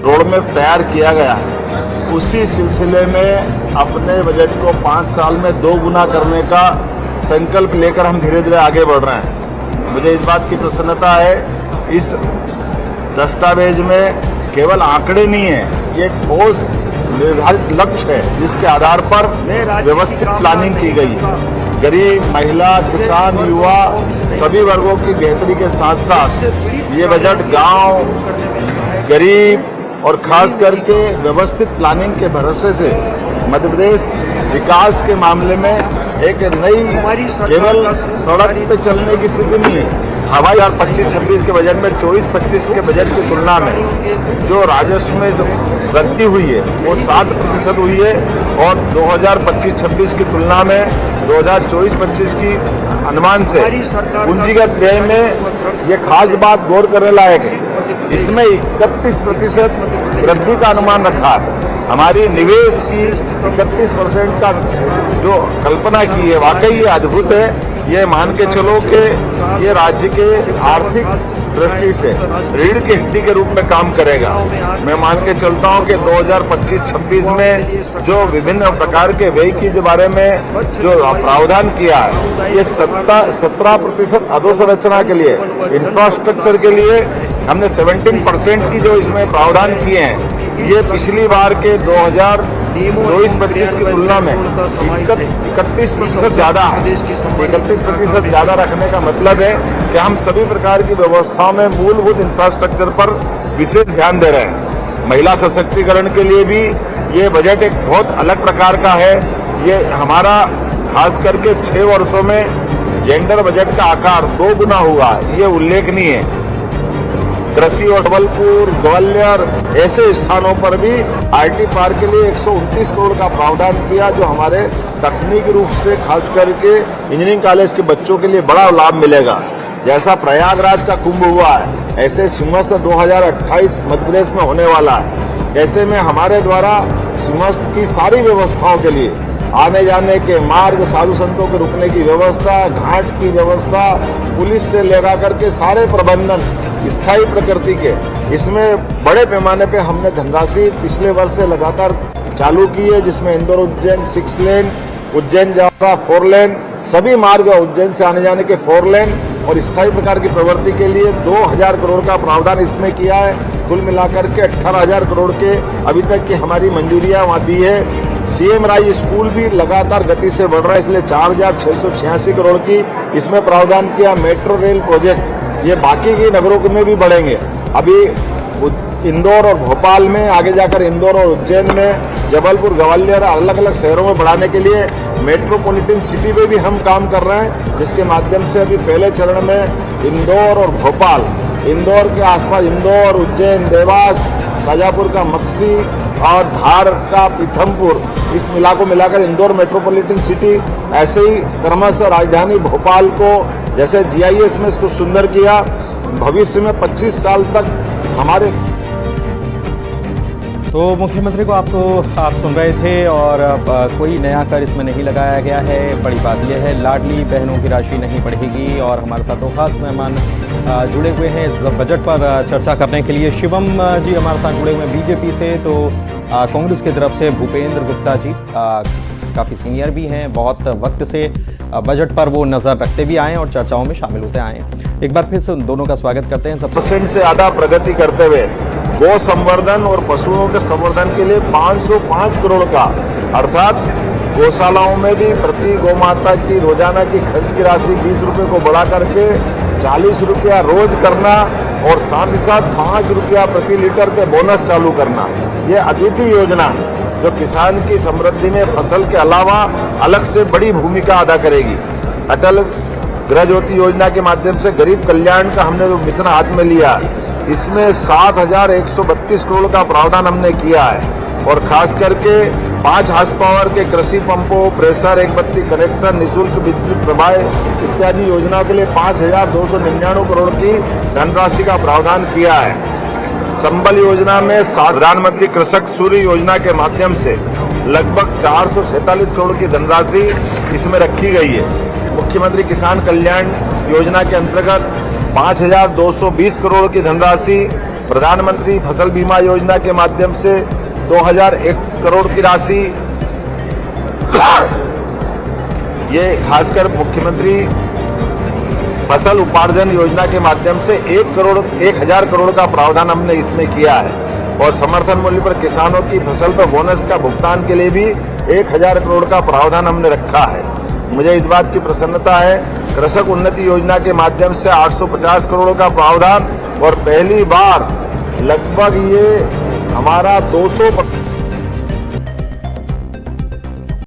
Road map तैयार किया गया है। उसी सिलसिले में अपने बजट को 5 साल में 2 गुना करने का संकल्प लेकर हम धीरे धीरे आगे बढ़ रहे हैं। मुझे इस बात की प्रसन्नता है, इस दस्तावेज में केवल आंकड़े नहीं है, ये ठोस निर्धारित लक्ष्य है जिसके आधार पर व्यवस्थित प्लानिंग की गई है। गरीब, महिला, किसान, युवा सभी वर्गों की बेहतरी के साथ साथ ये बजट गांव, गरीब और खास करके व्यवस्थित प्लानिंग के भरोसे से मध्य प्रदेश विकास के मामले में एक नई केवल सड़क पे चलने की स्थिति नहीं है। हवाई 2025-26 के बजट में 24-25 के बजट की तुलना में जो राजस्व में वृद्धि हुई है वो 60% हुई है और 2025-26 की तुलना में 2024-25 की अनुमान से पूंजीगत व्यय में ये खास बात गौर करने लायक है। इसमें 31% वृद्धि का अनुमान रखा है। हमारी निवेश की 31% का जो कल्पना की है वाकई ये अद्भुत है। ये मान के चलो कि ये राज्य के आर्थिक दृष्टि से रीढ़ की हड्डी के रूप में काम करेगा। मैं मान के चलता हूं कि 2025-26 में जो विभिन्न प्रकार के व्यय के बारे में जो प्रावधान किया है, ये 17% अधोसंरचना के लिए, इंफ्रास्ट्रक्चर के लिए हमने 17% की जो इसमें प्रावधान किए हैं, ये पिछली बार के 2024-25 की तुलना में 31% ज्यादा है। 31% ज्यादा रखने का मतलब है कि हम सभी प्रकार की व्यवस्थाओं में मूलभूत इंफ्रास्ट्रक्चर पर विशेष ध्यान दे रहे हैं। महिला सशक्तिकरण के लिए भी ये बजट एक बहुत अलग प्रकार का है। ये हमारा खास करके 6 वर्षों में जेंडर बजट का आकार 2 गुना हुआ, ये उल्लेखनीय है। कृषि और जबलपुर, ग्वालियर ऐसे स्थानों पर भी आईटी पार्क के लिए 129 करोड़ का प्रावधान किया, जो हमारे तकनीकी रूप से खास करके इंजीनियरिंग कॉलेज के बच्चों के लिए बड़ा लाभ मिलेगा। जैसा प्रयागराज का कुंभ हुआ है, ऐसे सिंहस्थ 2028 मध्य प्रदेश में होने वाला है। ऐसे में हमारे द्वारा सिंहस्थ की सारी व्यवस्थाओं के लिए आने जाने के मार्ग, साधु संतों के रुकने की व्यवस्था, घाट की व्यवस्था, पुलिस से लगा करके सारे प्रबंधन स्थायी प्रकृति के, इसमें बड़े पैमाने पे हमने धनराशि पिछले वर्ष से लगातार चालू की है, जिसमें इंदौर उज्जैन 6 लेन, उज्जैन जावरा 4 लेन, सभी मार्ग उज्जैन से आने जाने के 4 लेन और स्थायी प्रकार की प्रवृत्ति के लिए 2000 करोड़ का प्रावधान इसमें किया है। कुल मिलाकर के 18,000 करोड़ के अभी तक की हमारी मंजूरियां वहां दी है। सीएम राय स्कूल भी लगातार गति से बढ़ रहा है, इसलिए 4,686 करोड़ की इसमें प्रावधान किया। मेट्रो रेल प्रोजेक्ट ये बाकी के नगरों में भी बढ़ेंगे। अभी इंदौर और भोपाल में, आगे जाकर इंदौर और उज्जैन में, जबलपुर, ग्वालियर अलग अलग शहरों में बढ़ाने के लिए मेट्रोपॉलिटन सिटी में भी हम काम कर रहे हैं, जिसके माध्यम से अभी पहले चरण में इंदौर और भोपाल, इंदौर के आसपास इंदौर, उज्जैन, देवास, शाजापुर का मक्सी और धार का पीथमपुर, इस मिला को मिलाकर इंदौर मेट्रोपॉलिटन सिटी, ऐसे ही क्रमशः राजधानी भोपाल को जैसे जीआईएस में इसको सुंदर किया, भविष्य में 25 साल तक हमारे। तो मुख्यमंत्री को आप सुन रहे थे और कोई नया कर इसमें नहीं लगाया गया है। बड़ी बात यह है, लाडली बहनों की राशि नहीं बढ़ेगी। और हमारे साथ दो खास मेहमान जुड़े हुए हैं इस बजट पर चर्चा करने के लिए। शिवम जी हमारे साथ जुड़े हुए हैं बीजेपी से, तो कांग्रेस की तरफ से भूपेंद्र गुप्ता जी काफ़ी सीनियर भी हैं, बहुत वक्त से बजट पर वो नज़र रखते भी आए और चर्चाओं में शामिल होते आए हैं। एक बार फिर से उन दोनों का स्वागत करते हैं। 70% से ज़्यादा प्रगति करते हुए गौ संवर्धन और पशुओं के संवर्धन के लिए 505 करोड़ का, अर्थात गौशालाओं में भी प्रति गौ माता की रोजाना की खर्च की राशि 20 रुपये को बढ़ा करके 40 रुपया रोज करना और साथ ही साथ 5 रुपया प्रति लीटर पे बोनस चालू करना। ये अद्वितीय योजना है जो किसान की समृद्धि में फसल के अलावा अलग से बड़ी भूमिका अदा करेगी। अटल गृह ज्योति योजना के माध्यम से गरीब कल्याण का हमने जो मिशन हाथ में लिया, इसमें 7,132 करोड़ का प्रावधान हमने किया है और खास करके 5 हार्स पावर के कृषि पंपों, प्रेशर, एक बत्ती कनेक्शन, निःशुल्क विद्युत प्रवाह इत्यादि योजनाओं के लिए 5,299 करोड़ की धनराशि का प्रावधान किया है। संबल योजना में प्रधानमंत्री कृषक सूर्य योजना के माध्यम से लगभग 446 करोड़ की धनराशि इसमें रखी गई है। मुख्यमंत्री किसान कल्याण योजना के अंतर्गत 5,220 करोड़ की धनराशि प्रधानमंत्री फसल बीमा योजना के माध्यम से 2001 करोड़ की राशि, ये खासकर मुख्यमंत्री फसल उपार्जन योजना के माध्यम से 1,000 करोड़ का प्रावधान हमने इसमें किया है और समर्थन मूल्य पर किसानों की फसल पर बोनस का भुगतान के लिए भी 1,000 करोड़ का प्रावधान हमने रखा है। मुझे इस बात की प्रसन्नता है, कृषक उन्नति योजना के माध्यम से 850 करोड़ का प्रावधान और पहली बार लगभग ये हमारा 200